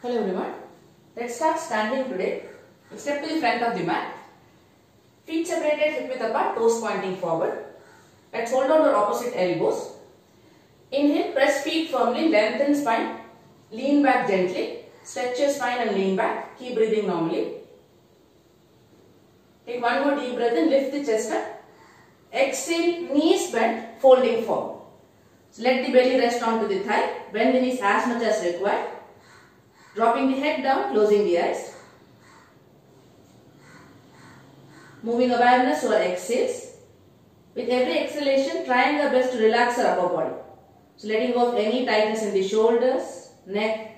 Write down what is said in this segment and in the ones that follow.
Hello everyone. Let's start standing today. Step to the front of the mat. Feet separated, hip width apart, toes pointing forward. Let's hold on to opposite elbows. Inhale, press feet firmly, lengthen spine. Lean back gently. Stretch your spine and lean back. Keep breathing normally. Take one more deep breath in, lift the chest up. Exhale, knees bent, folding forward. So let the belly rest onto the thigh. Bend the knees as much as required. Dropping the head down, closing the eyes. Moving awareness over exhales. With every exhalation, trying our best to relax our upper body. So letting go of any tightness in the shoulders, neck,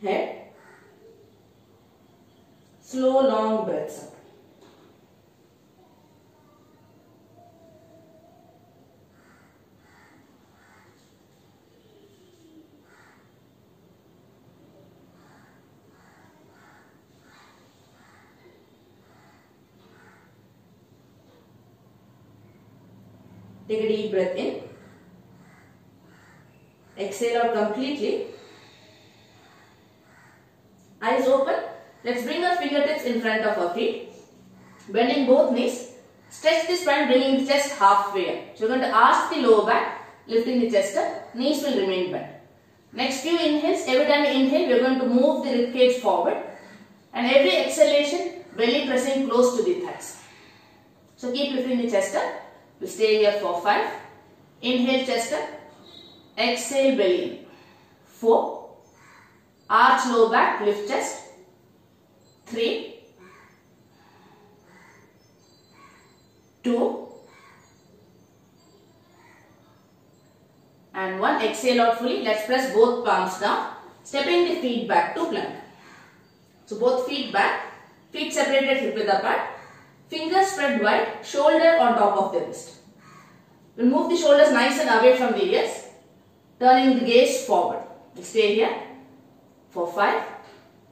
head. Slow, long breaths up. Take a deep breath in. Exhale out completely. Eyes open. Let's bring our fingertips in front of our feet. Bending both knees. Stretch the spine, bringing the chest halfway up. So we're going to arch the lower back, lifting the chest up. Knees will remain bent. Next few inhales. Every time you inhale, we are going to move the rib cage forward. And every exhalation, belly pressing close to the thighs. So keep lifting the chest up. We'll stay here for 5. Inhale, chest up. Exhale, belly in. 4. Arch lower back, lift chest. 3. 2. And 1. Exhale out fully. Let's press both palms down. Stepping the feet back to plank. So both feet back. Feet separated, hip width apart. Fingers spread wide, shoulder on top of the wrist. We'll move the shoulders nice and away from the ears, turning the gaze forward. We'll stay here for 5.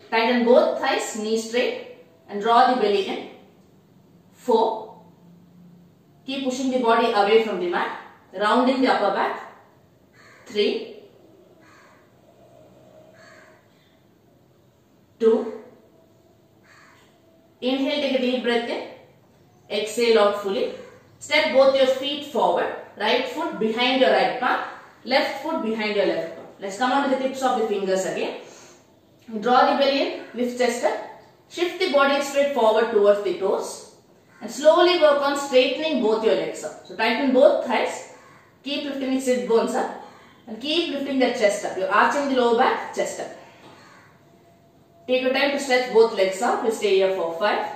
Tighten both thighs, knees straight, and draw the belly in. 4. Keep pushing the body away from the mat, rounding the upper back. 3. 2. Inhale, take a deep breath in. Exhale out fully. Step both your feet forward. Right foot behind your right palm. Left foot behind your left palm. Let's come on to the tips of the fingers again. Draw the belly in. Lift chest up. Shift the body straight forward towards the toes. And slowly work on straightening both your legs up. So tighten both thighs. Keep lifting the sit bones up. And keep lifting the chest up. You're arching the lower back, chest up. Take your time to stretch both legs up. We'll stay here for 5.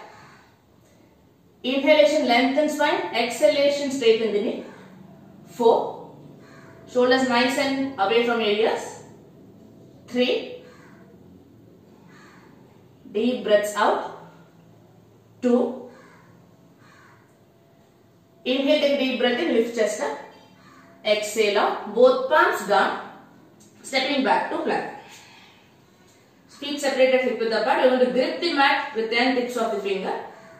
Inhalation, lengthen spine. Exhalation, straighten the knee. 4. Shoulders nice and away from your ears. 3. Deep breaths out. 2. Inhale, take a deep breath in. Lift chest up. Exhale out. Both palms down. Stepping back to plank. Feet separated, hip width apart. You're going to grip the mat with 10 tips of the finger.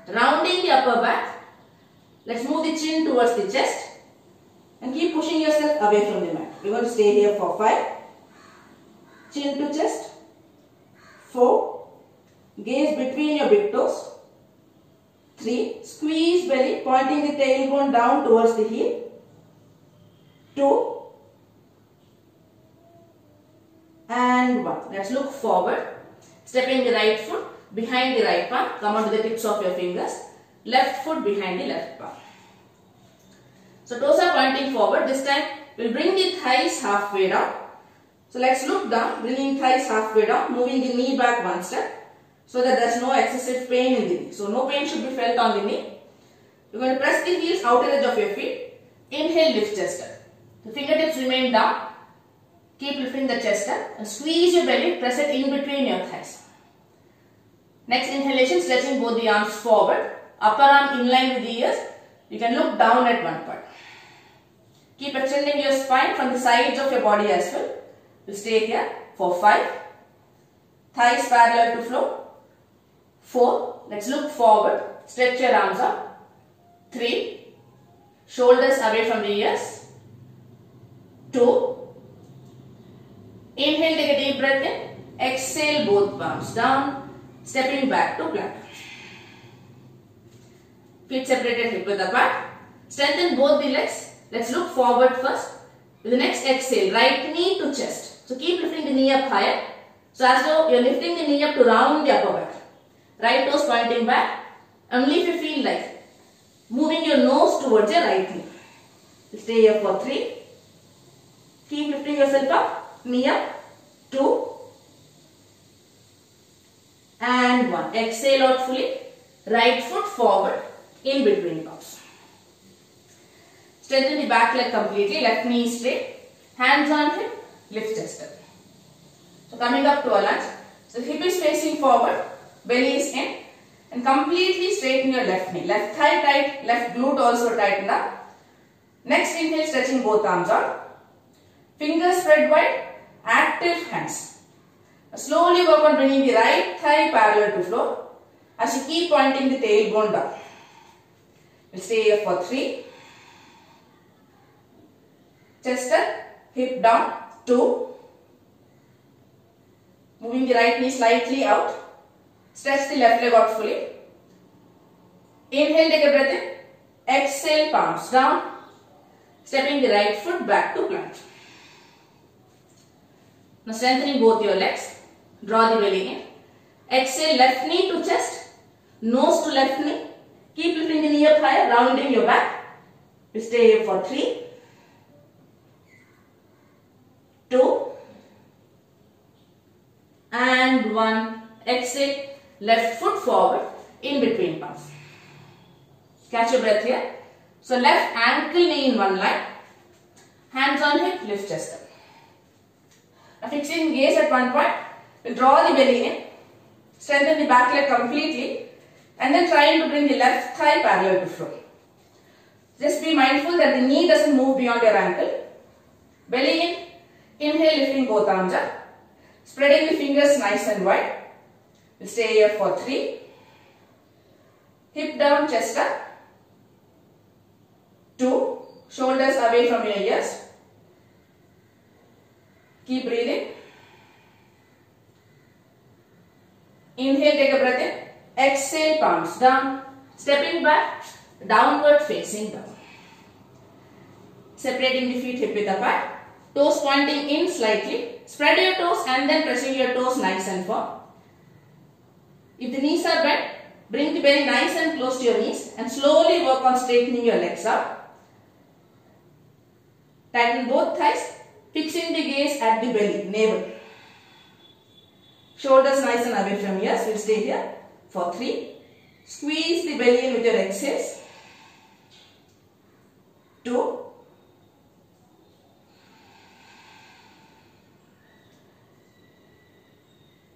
Rounding the upper back. Let's move the chin towards the chest. And keep pushing yourself away from the mat. We're going to stay here for 5. Chin to chest. 4. Gaze between your big toes. 3. Squeeze belly, pointing the tailbone down towards the heel. 2. And 1. Let's look forward. Stepping the right foot behind the right palm. Come on to the tips of your fingers. Left foot behind the left palm. So toes are pointing forward. This time we'll bring the thighs halfway down. So let's look down. Bringing thighs halfway down. Moving the knee back 1 step. So that there's no excessive pain in the knee. So no pain should be felt on the knee. You're going to press the heels outer edge of your feet. Inhale, lift chest up. The fingertips remain down. Keep lifting the chest up and squeeze your belly, press it in between your thighs. Next inhalation, stretching both the arms forward, upper arm in line with the ears. You can look down at one part. Keep extending your spine from the sides of your body as well. We'll stay here for 5. Thighs parallel to floor. 4. Let's look forward. Stretch your arms up. 3. Shoulders away from the ears. 2. Inhale, take a deep breath in. Exhale, both palms down, stepping back to plank. Feet separated, hip width apart. Strengthen both the legs. Let's look forward first. With the next exhale, right knee to chest. So keep lifting the knee up higher. So as though you're lifting the knee up to round the upper back. Right toes pointing back. Only if you feel like moving your nose towards your right knee. Stay here for 3. Keep lifting yourself up. Knee up. 2. And 1. Exhale out fully. Right foot forward in between palms. Strengthen the back leg completely. Left knee straight. Hands on hip. Lift chest up. So coming up to a lunge. So hip is facing forward. Belly is in. And completely straighten your left knee. Left thigh tight. Left glute also tighten up. Next inhale, stretching both arms out. Fingers spread wide. Active hands. Slowly work on bringing the right thigh parallel to floor. As you keep pointing the tailbone down. We'll stay here for 3. Chest up. Hip down. 2. Moving the right knee slightly out. Stretch the left leg out fully. Inhale, take a breath in. Exhale, palms down. Stepping the right foot back to plank. Now strengthening both your legs. Draw the belly in. Exhale, left knee to chest. Nose to left knee. Keep lifting the knee up higher, rounding your back. We stay here for 3. 2. And 1. Exhale. Left foot forward in between palms. Catch your breath here. So left ankle knee in one line. Hands on hip, lift chest up. Now fixing gaze at one point. We'll draw the belly in. Strengthen the back leg completely. And then trying to bring the left thigh parallel to floor. Just be mindful that the knee doesn't move beyond your ankle. Belly in. Inhale, lifting both arms up. Spreading the fingers nice and wide. We'll stay here for 3. Hip down, chest up. 2. Shoulders away from your ears. Keep breathing. Inhale, take a breath in. Exhale, palms down. Stepping back, downward facing down. Separating the feet hip width apart. Toes pointing in slightly. Spread your toes and then pressing your toes nice and firm. If the knees are bent, bring the belly nice and close to your knees and slowly work on straightening your legs up. Tighten both thighs, fixing the gaze at the belly, navel. Shoulders nice and away from ears. We'll stay here for 3. Squeeze the belly in with your exhales. 2.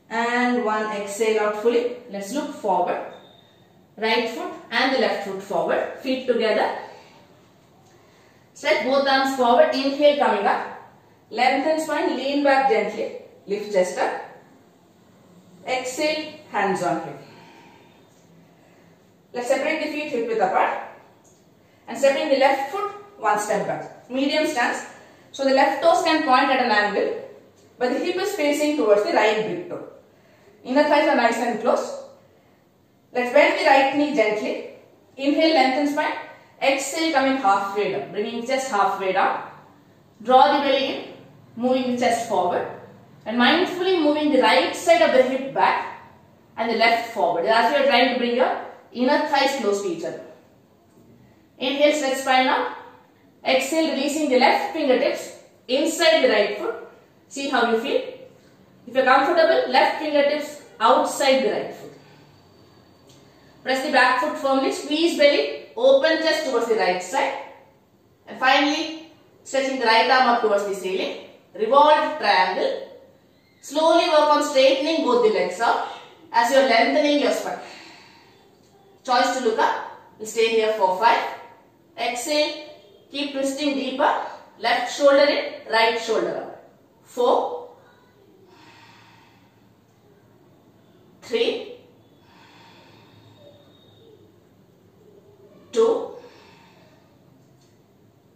And 1. Exhale out fully. Let's look forward. Right foot and the left foot forward. Feet together. Stretch both arms forward. Inhale coming up. Lengthen spine. Lean back gently. Lift chest up. Exhale. Hands on hip. Let's separate the feet hip width apart. And stepping the left foot 1 step back. Medium stance. So the left toes can point at an angle. But the hip is facing towards the right big toe. Inner thighs are nice and close. Let's bend the right knee gently. Inhale, lengthen spine. Exhale, coming halfway down. Bringing chest halfway down. Draw the belly in. Moving the chest forward. And mindfully moving the right side of the hip back. And the left forward. As you are trying to bring your inner thighs close to each other. Inhale, stretch spine out. Exhale, releasing the left fingertips inside the right foot. See how you feel. If you are comfortable, left fingertips outside the right foot. Press the back foot firmly, squeeze belly, open chest towards the right side. And finally, stretching the right arm up towards the ceiling. Revolved triangle. Slowly work on straightening both the legs out as you are lengthening your spine. Choice to look up. We'll stay here for 5. Exhale. Keep twisting deeper. Left shoulder in, right shoulder up. 4. 3. 2.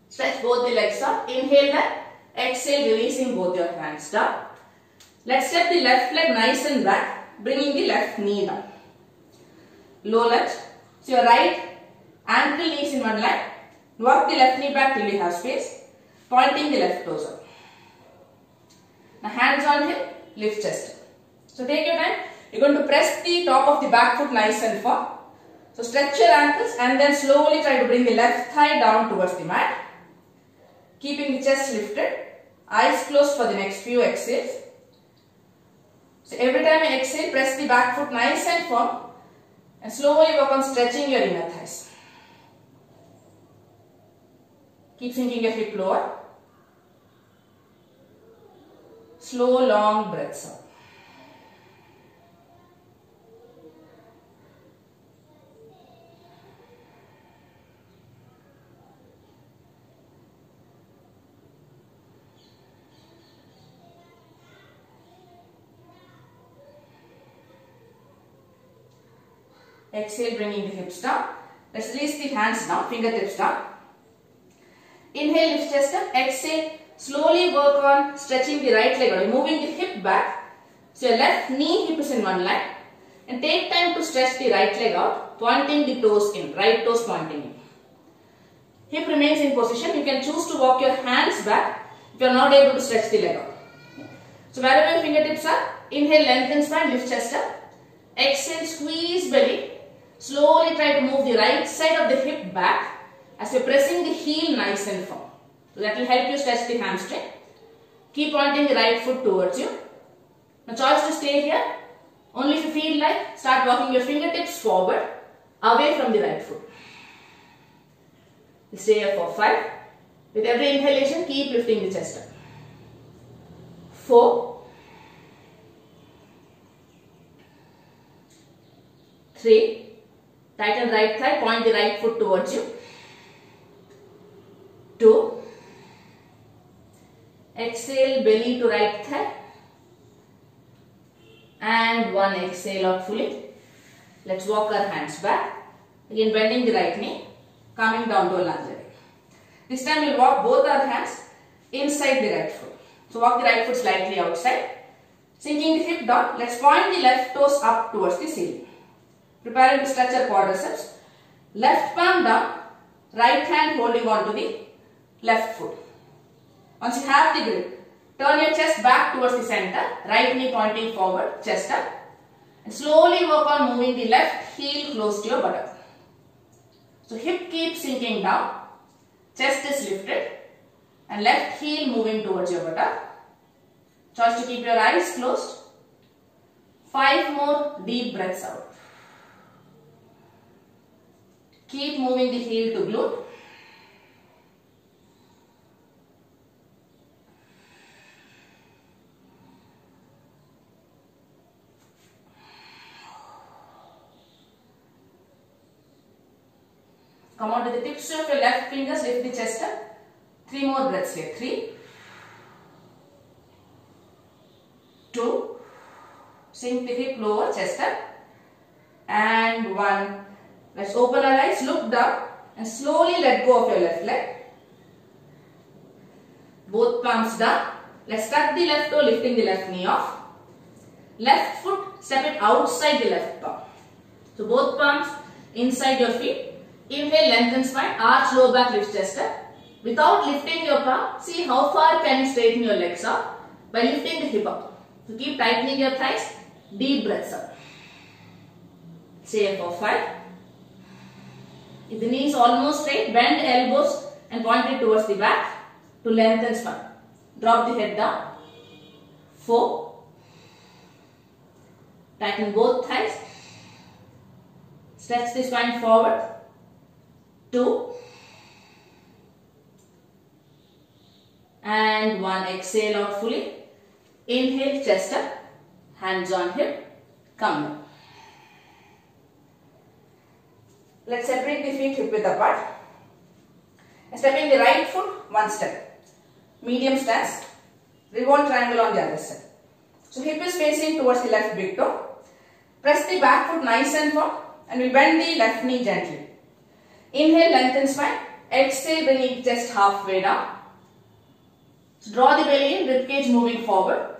Stretch both the legs up. Inhale that. Exhale, releasing both your hands down. Let's step the left leg nice and back, bringing the left knee down. Low lunge. So your right ankle knees in one line. Walk the left knee back till you have space, pointing the left toes up. Now hands on hip, lift chest. So take your time. You're going to press the top of the back foot nice and firm. So stretch your ankles and then slowly try to bring the left thigh down towards the mat. Keeping the chest lifted, eyes closed for the next few exhales. So every time you exhale, press the back foot nice and firm and slowly work on stretching your inner thighs. Keep sinking your hip lower. Slow, long breaths out. Exhale, bringing the hips down. Let's release the hands down, fingertips down. Inhale, lift chest up. Exhale, slowly work on stretching the right leg out, moving the hip back. So your left knee, hip is in one line. And take time to stretch the right leg out, pointing the toes in, right toes pointing in. Hip remains in position. You can choose to walk your hands back if you are not able to stretch the leg out. So wherever your fingertips are, inhale, lengthen spine, lift chest up. Exhale, squeeze belly. Slowly try to move the right side of the hip back as you're pressing the heel nice and firm. So that will help you stretch the hamstring. Keep pointing the right foot towards you. Now choice to stay here. Only if you feel like, start walking your fingertips forward, away from the right foot. Stay here for 5. With every inhalation, keep lifting the chest up. 4, 3, tighten right thigh, point the right foot towards you. 2, exhale, belly to right thigh. And 1, exhale out fully. Let's walk our hands back. Again, bending the right knee, coming down to a lunge again. This time we'll walk both our hands inside the right foot. So walk the right foot slightly outside. Sinking the hip down, let's point the left toes up towards the ceiling. Preparing to stretch our quadriceps. Left palm down, right hand holding on to the left foot. Once you have the grip, turn your chest back towards the center, right knee pointing forward, chest up. And slowly work on moving the left heel close to your buttock. So hip keeps sinking down, chest is lifted and left heel moving towards your buttock. Choice to keep your eyes closed. 5 more deep breaths out. Keep moving the heel to glute. Come on to the tips of your left fingers, lift the chest up. 3 more breaths here. 3, 2, sink the hip lower, chest up. And 1. Let's open our eyes, look down and slowly let go of your left leg. Both palms down. Let's tuck the left toe, lifting the left knee off. Left foot, step it outside the left palm. So both palms inside your feet. Inhale, lengthen spine, arch lower back, lift chest up. Without lifting your palm, see how far can you straighten your legs up by lifting the hip up. So keep tightening your thighs, deep breaths up. Stay here for 5. If the knee is almost straight, bend elbows and point it towards the back to lengthen spine. Drop the head down. 4. Tighten both thighs. Stretch the spine forward. 2. And 1. Exhale out fully. Inhale, chest up. Hands on hip. Come down. Let's separate the feet hip width apart. Stepping the right foot, 1 step. Medium stance. Revolve triangle on the other side. So hip is facing towards the left big toe. Press the back foot nice and firm and we'll bend the left knee gently. Inhale, lengthen spine. Exhale, bringing chest halfway down. So draw the belly in, ribcage moving forward.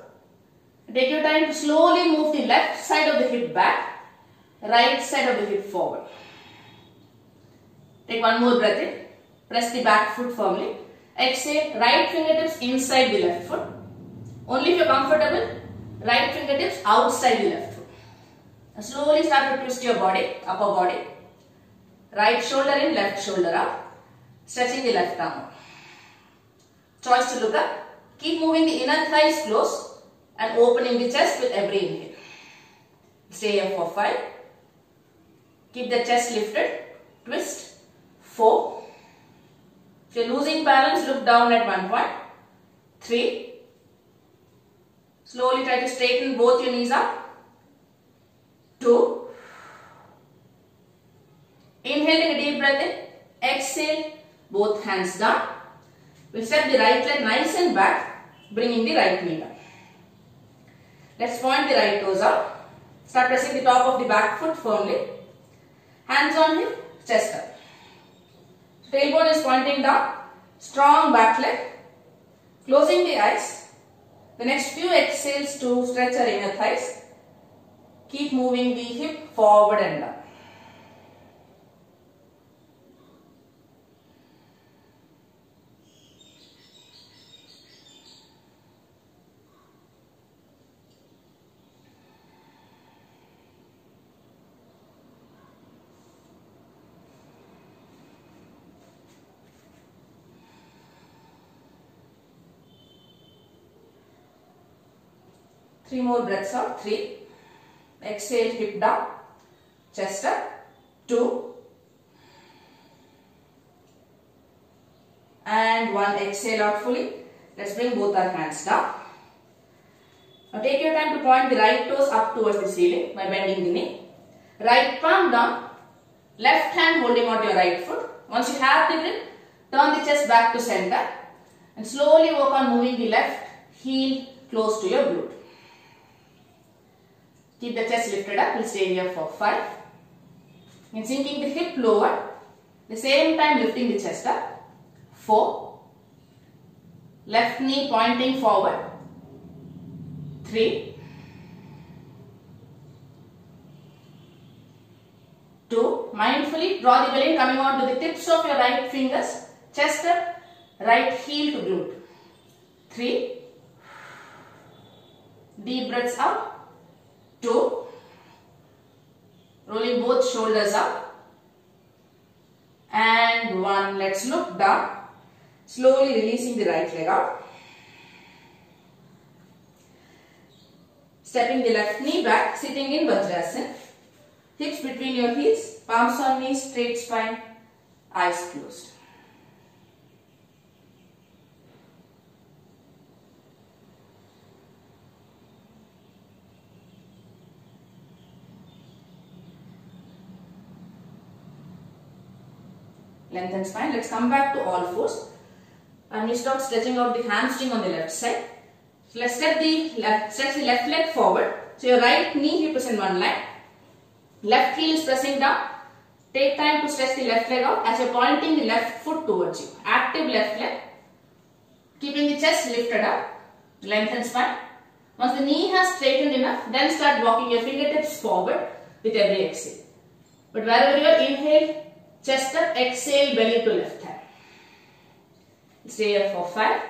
Take your time to slowly move the left side of the hip back, right side of the hip forward. Take one more breath in. Press the back foot firmly. Exhale, right fingertips inside the left foot. Only if you are comfortable, right fingertips outside the left foot. Now slowly start to twist your body, upper body. Right shoulder in, left shoulder up. Stretching the left arm out. Choice to look up. Keep moving the inner thighs close and opening the chest with every inhale. Stay here for 5. Keep the chest lifted. Twist. 4. If you are losing balance, look down at one point. 3. Slowly try to straighten both your knees up. 2. Inhale, take a deep breath in. Exhale, both hands down. We'll step the right leg nice and back, bringing the right knee down. Let's point the right toes out. Start pressing the top of the back foot firmly. Hands on hip, chest up. Tailbone is pointing down. Strong back leg. Closing the eyes. The next few exhales to stretch our inner thighs. Keep moving the hip forward and down. Three more breaths out. 3. Exhale, hip down, chest up. 2. And 1. Exhale out fully. Let's bring both our hands down. Now take your time to point the right toes up towards the ceiling by bending the knee. Right palm down. Left hand holding on to your right foot. Once you have the grip, turn the chest back to center. And slowly work on moving the left heel close to your glute. Keep the chest lifted up. We'll stay here for 5. And sinking the hip lower. The same time lifting the chest up. 4. Left knee pointing forward. 3. 2. Mindfully draw the belly coming on to the tips of your right fingers. Chest up. Right heel to glute. 3. Deep breaths out. 2. Rolling both shoulders up. And 1. Let's look down. Slowly releasing the right leg out. Stepping the left knee back, sitting in Vajrasana. Hips between your heels, palms on knees, straight spine, eyes closed. Lengthen spine. Let's come back to all fours. And we start stretching out the hamstring on the left side. So let's stretch the left leg forward. So your right knee hip is in one line. Left heel is pressing down. Take time to stretch the left leg out as you're pointing the left foot towards you. Active left leg. Keeping the chest lifted up. Lengthen spine. Once the knee has straightened enough, then start walking your fingertips forward with every exhale. But wherever you are, inhale, chest up, exhale, belly to left hand. Stay here for 5,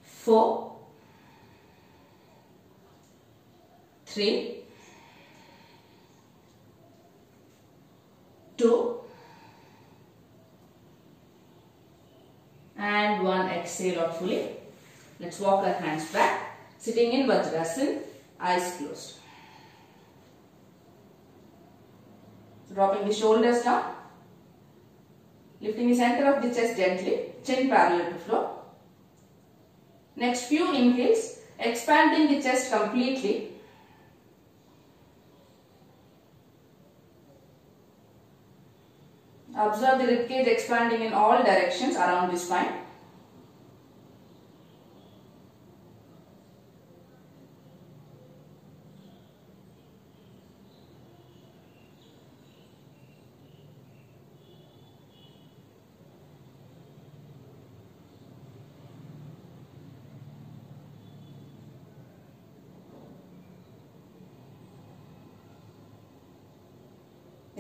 4, 3, 2, and 1. Exhale out fully. Let's walk our hands back, sitting in Vajrasana, eyes closed. Dropping the shoulders down. Lifting the center of the chest gently, chin parallel to floor. Next few inhales, expanding the chest completely. Observe the ribcage expanding in all directions around the spine.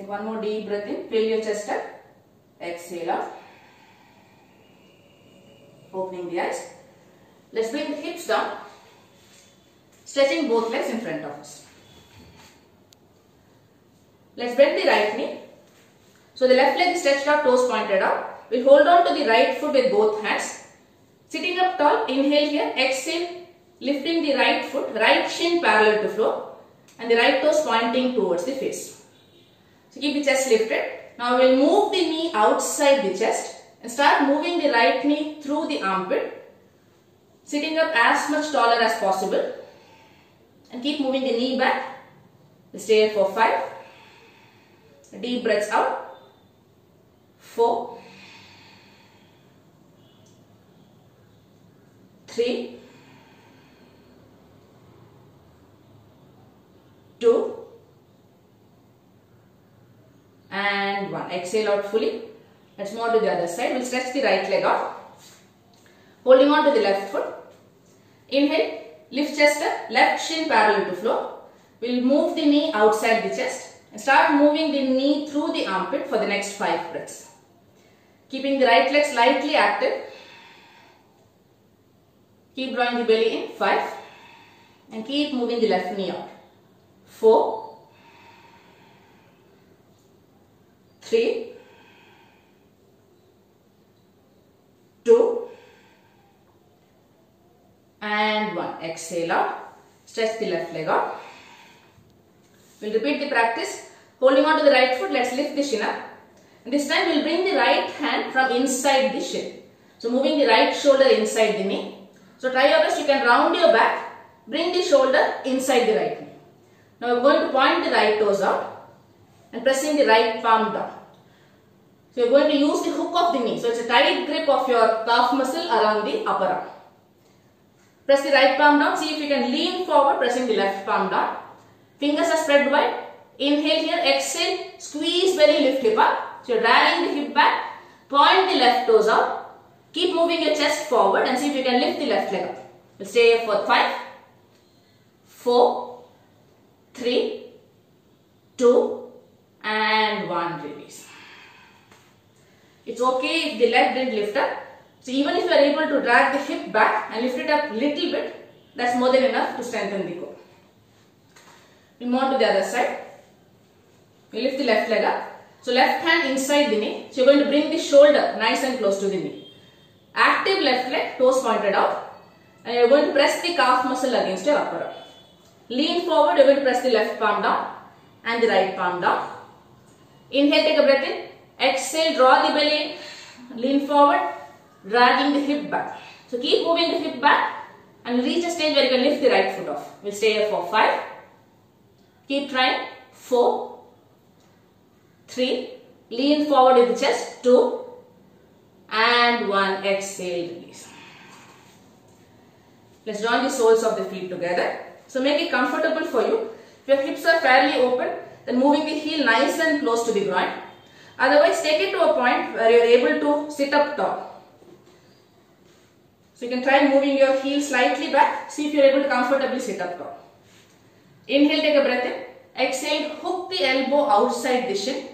Take one more deep breath in, fill your chest up, exhale out, opening the eyes. Let's bring the hips down, stretching both legs in front of us. Let's bend the right knee. So the left leg is stretched out, toes pointed out. We'll hold on to the right foot with both hands. Sitting up tall, inhale here, exhale, lifting the right foot, right shin parallel to floor and the right toes pointing towards the face. So keep the chest lifted. Now we'll move the knee outside the chest and start moving the right knee through the armpit, sitting up as much taller as possible and keep moving the knee back. Stay here for 5. Deep breaths out. 4, 3, 2 and 1. Exhale out fully. Let's move to the other side. We'll stretch the right leg out, holding on to the left foot. Inhale, lift chest up, left shin parallel to floor. We'll move the knee outside the chest and start moving the knee through the armpit for the next 5 breaths. Keeping the right leg slightly active. Keep drawing the belly in. 5 and keep moving the left knee out. 4, 3, 2 and 1. Exhale out. Stretch the left leg out. We'll repeat the practice. Holding on to the right foot, let's lift the shin up. And this time we'll bring the right hand from inside the shin. So moving the right shoulder inside the knee. So try your best, you can round your back, bring the shoulder inside the right knee. Now we're going to point the right toes out and pressing the right palm down. So you're going to use the hook of the knee. So it's a tight grip of your calf muscle around the upper arm. Press the right palm down. See if you can lean forward, pressing the left palm down. Fingers are spread wide. Inhale here, exhale, squeeze belly, lift hip up. So you're dragging the hip back, point the left toes out. Keep moving your chest forward and see if you can lift the left leg up. We'll stay here for 5, 4, 3, 2 and 1. Release. It's okay if the leg didn't lift up. So even if you are able to drag the hip back and lift it up a little bit, that's more than enough to strengthen the core. We move on to the other side. We lift the left leg up. So left hand inside the knee. So you're going to bring the shoulder nice and close to the knee. Active left leg, toes pointed out. And you're going to press the calf muscle against your upper arm. Lean forward, you're going to press the left palm down and the right palm down. Inhale, take a breath in. Exhale, draw the belly in. Lean forward, dragging the hip back. So keep moving the hip back and reach a stage where you can lift the right foot off. We'll stay here for 5. Keep trying. 4, 3, lean forward with the chest. 2 and 1. Exhale, release. Let's join the soles of the feet together. So make it comfortable for you. If your hips are fairly open, then moving the heel nice and close to the groin. Otherwise, take it to a point where you are able to sit up tall. So you can try moving your heel slightly back. See if you are able to comfortably sit up tall. Inhale, take a breath in. Exhale, hook the elbow outside the shin.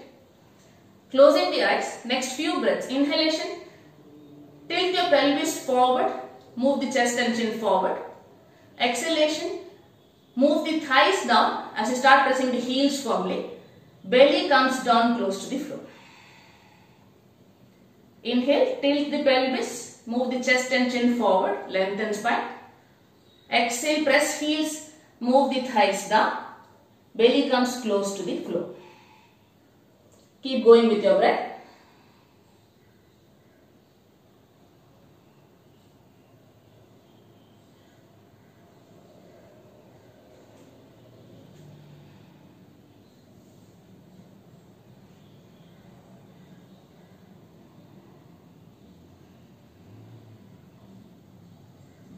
Closing the eyes. Next few breaths. Inhalation. Tilt your pelvis forward. Move the chest and chin forward. Exhalation. Move the thighs down as you start pressing the heels firmly. Belly comes down close to the floor. Inhale. Tilt the pelvis. Move the chest and chin forward. Lengthen spine. Exhale. Press heels. Move the thighs down. Belly comes close to the floor. Keep going with your breath.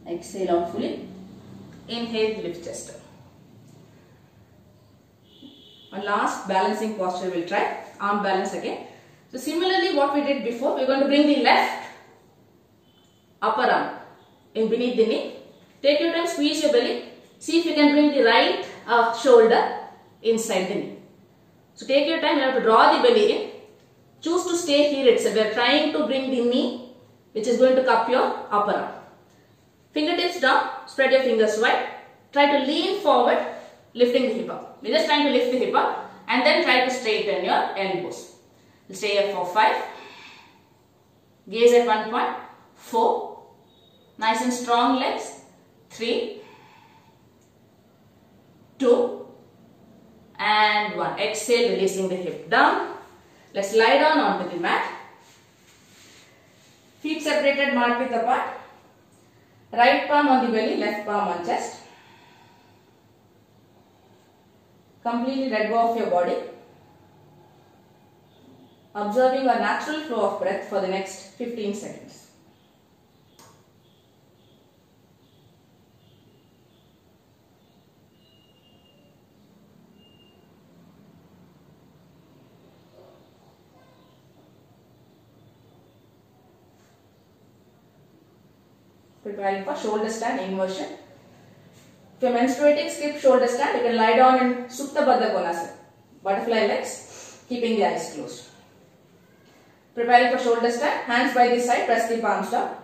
Exhale out fully. Inhale, lift chest up. One last balancing posture we'll try. Arm balance again. So similarly what we did before, we're going to bring the left upper arm in beneath the knee. Take your time, squeeze your belly. See if you can bring the right shoulder inside the knee. So take your time, you have to draw the belly in. Choose to stay here itself. We are trying to bring the knee, which is going to cup your upper arm. Fingertips down, spread your fingers wide. Try to lean forward, lifting the hip up. We're just trying to lift the hip up and then try to straighten your elbows. We'll stay here for 5. Gaze at one point. 4. Nice and strong legs. 3, 2, and 1. Exhale, releasing the hip down. Let's lie down onto the mat. Feet separated, mat width apart. Right palm on the belly, left palm on chest. Completely let go of your body. Observing a natural flow of breath for the next 15 seconds. Preparing for shoulder stand inversion. If you are menstruating, skip shoulder stand. You can lie down in Supta Baddha Konasana. Butterfly legs, keeping the eyes closed. Preparing for shoulder stand. Hands by the side, press the palms down.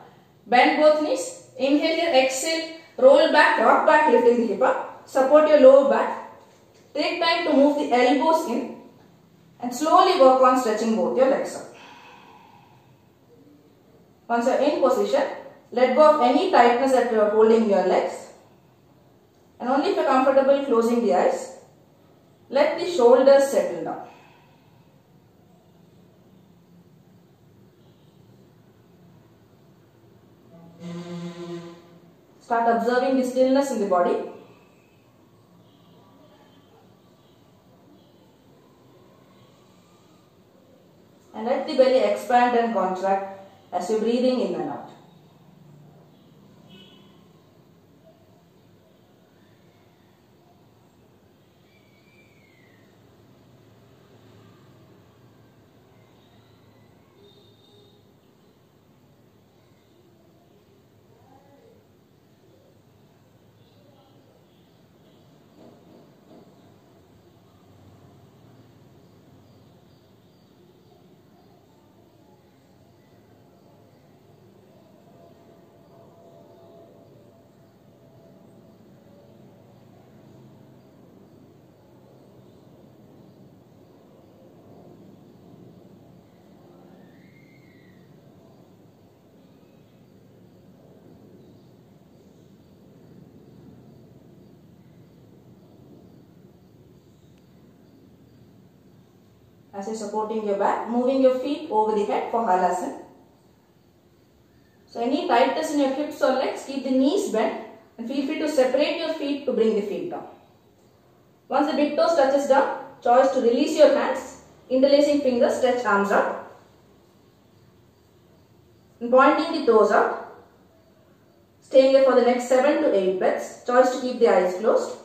Bend both knees. Inhale here, exhale. Roll back, rock back, lifting the hip up. Support your lower back. Take time to move the elbows in. And slowly work on stretching both your legs up. Once you are in position, let go of any tightness that you are holding your legs. And only if you are comfortable closing the eyes, let the shoulders settle down. Start observing the stillness in the body. And let the belly expand and contract as you are breathing in and out. As you're supporting your back, moving your feet over the head for Halasana. So any tightness in your hips or legs, keep the knees bent and feel free to separate your feet to bring the feet down. Once the big toes touches down, choice to release your hands, interlacing fingers, stretch arms out. And pointing the toes out. Staying here for the next 7 to 8 breaths. Choice to keep the eyes closed.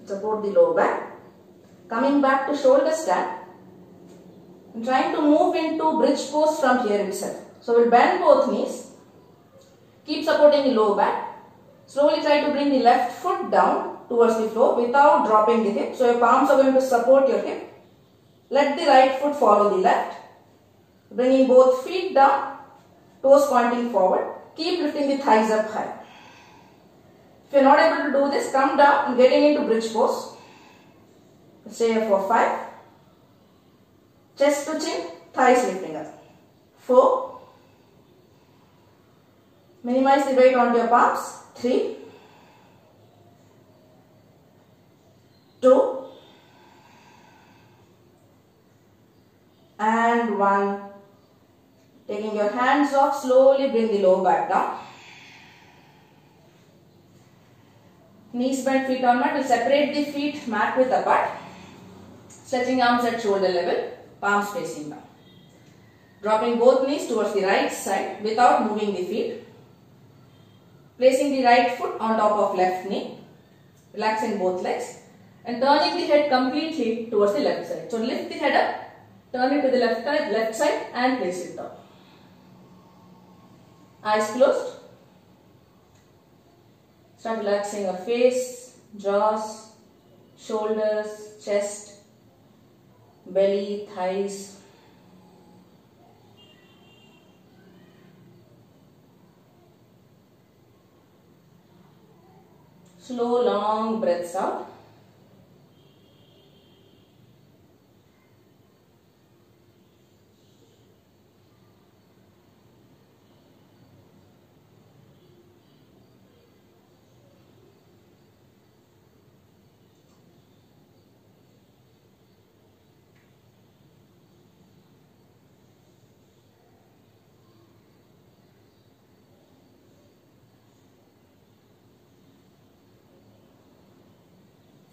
Support the lower back. Coming back to shoulder stand. And trying to move into bridge pose from here itself. So we'll bend both knees. Keep supporting the lower back. Slowly try to bring the left foot down towards the floor without dropping the hip. So your palms are going to support your hip. Let the right foot follow the left. Bringing both feet down. Toes pointing forward. Keep lifting the thighs up high. If you are not able to do this, come down and getting into bridge pose. Stay here for 5. Chest to chin, thighs lifting up. 4. Minimize the weight onto your palms. 3. 2. And 1. Taking your hands off, slowly bring the lower back down. Knees bent, feet on mat. We'll separate the feet mat width apart. Stretching arms at shoulder level. palms facing down. Dropping both knees towards the right side without moving the feet. Placing the right foot on top of left knee. Relaxing both legs. And turning the head completely towards the left side. So lift the head up, turn it to the left side and place it down. Eyes closed. Start relaxing your face, jaws, shoulders, chest, belly, thighs. Slow, long breaths out.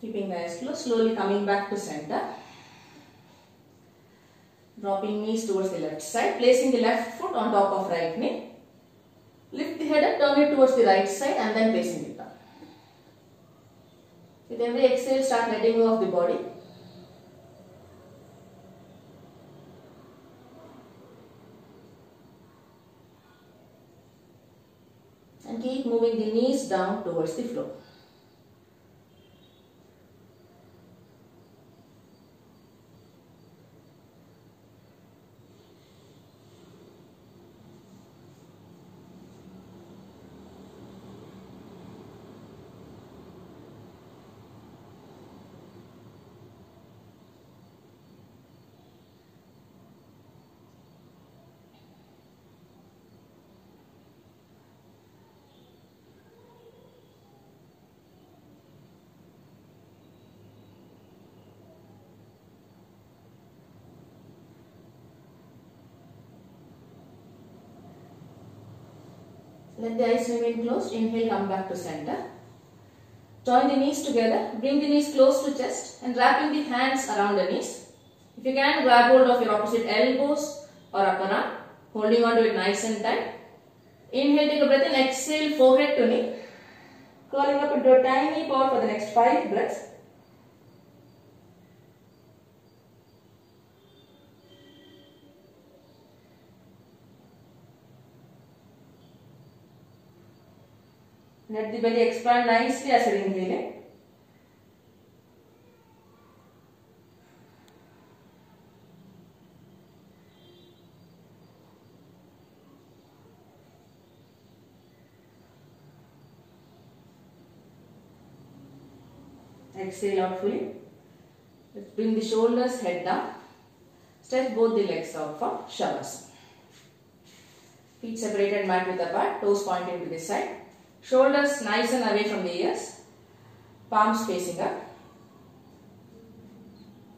Keeping the eyes closed, slowly coming back to center. Dropping knees towards the left side, placing the left foot on top of right knee. Lift the head up, turn it towards the right side and then placing it down. With every exhale, start letting go of the body. And keep moving the knees down towards the floor. Let the eyes remain closed. Inhale, come back to center. Join the knees together. Bring the knees close to chest and wrapping the hands around the knees. If you can, grab hold of your opposite elbows or upper arm, holding on to it nice and tight. Inhale, take a breath in. Exhale, forehead to knee. Curling up into a tiny ball for the next 5 breaths. Let the belly expand nicely as you inhale. Exhale out fully. Let's bring the shoulders, head down. Stretch both the legs out for Shavasana. Feet separated, mat width apart, toes pointing to the side. Shoulders nice and away from the ears. Palms facing up.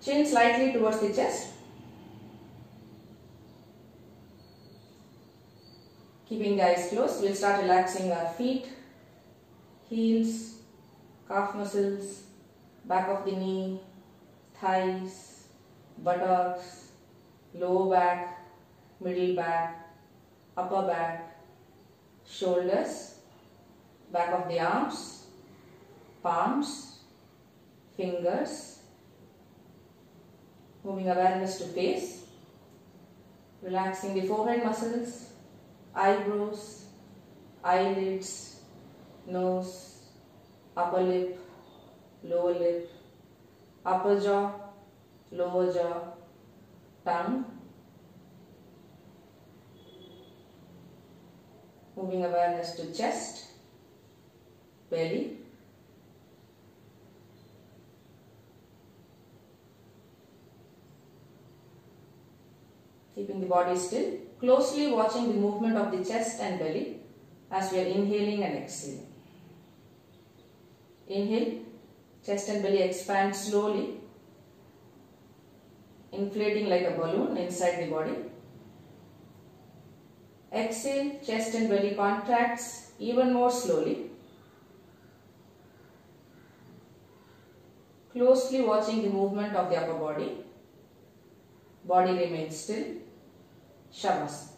Chin slightly towards the chest. Keeping the eyes closed, we'll start relaxing our feet, heels, calf muscles, back of the knee, thighs, buttocks, lower back, middle back, upper back, shoulders, back of the arms, palms, fingers. Moving awareness to face. Relaxing the forehead muscles, eyebrows, eyelids, nose, upper lip, lower lip, upper jaw, lower jaw, tongue. Moving awareness to chest, belly, keeping the body still, closely watching the movement of the chest and belly as we are inhaling and exhaling. Inhale, chest and belly expand slowly, inflating like a balloon inside the body. Exhale, chest and belly contracts even more slowly. Closely watching the movement of the upper body. Body remains still. Shavasana.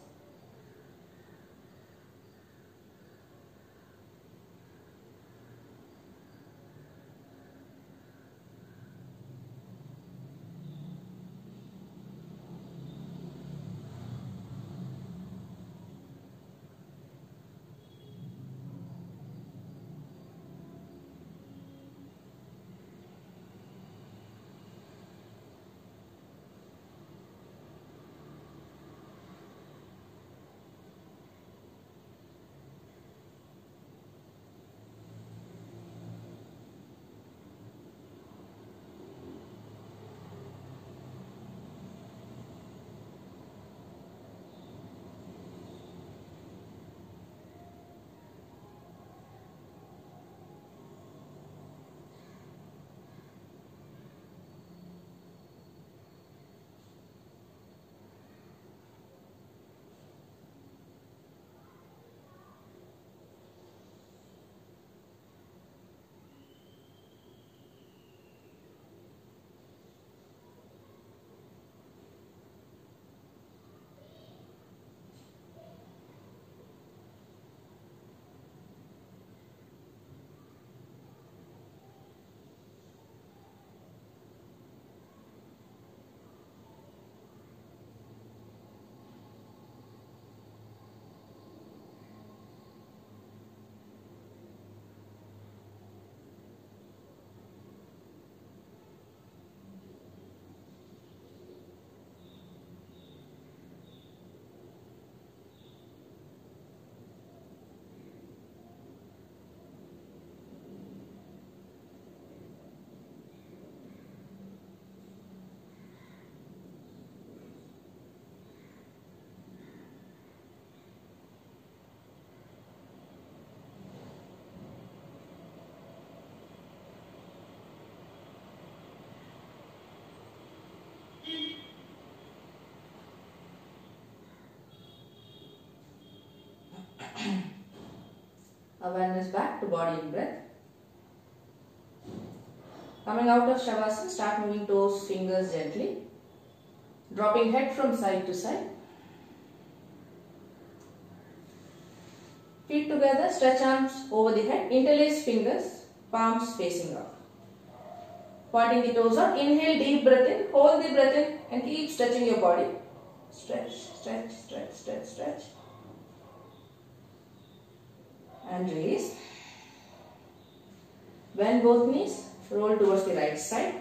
Awareness back to body and breath. Coming out of Shavasana, start moving toes, fingers gently. Dropping head from side to side. Feet together, stretch arms over the head, interlace fingers, palms facing up. Pointing the toes out, inhale, deep breath in, hold the breath in and keep stretching your body. Stretch, stretch, stretch, stretch, stretch. And release. Bend both knees, roll towards the right side.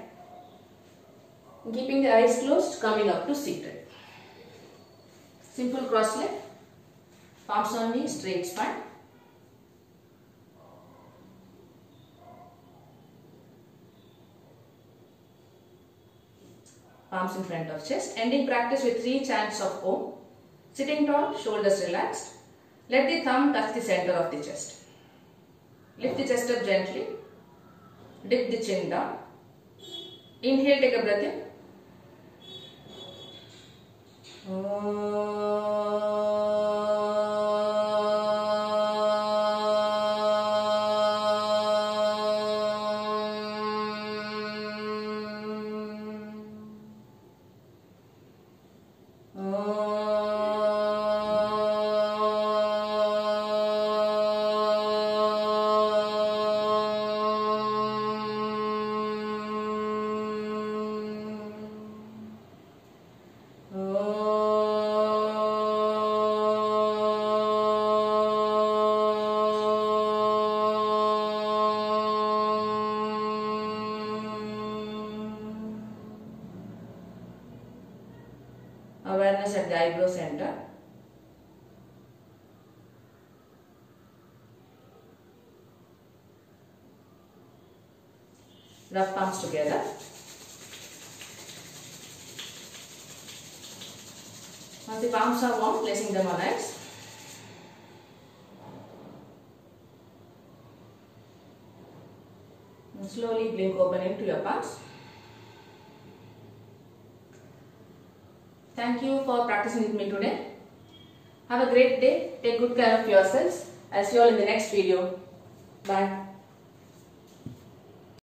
Keeping the eyes closed, coming up to seated. Simple cross leg, palms on knees, straight spine. Palms in front of chest. Ending practice with 3 chants of Om. Sitting tall, shoulders relaxed. Let the thumb touch the center of the chest. Lift the chest up gently. Dip the chin down. Inhale, take a breath in. Awareness at the eyebrow center. Rough palms together. Once the palms are warm, placing them on ice. And slowly blink open into your palms. Thank you for practicing with me today. Have a great day. Take good care of yourselves. I'll see you all in the next video. Bye.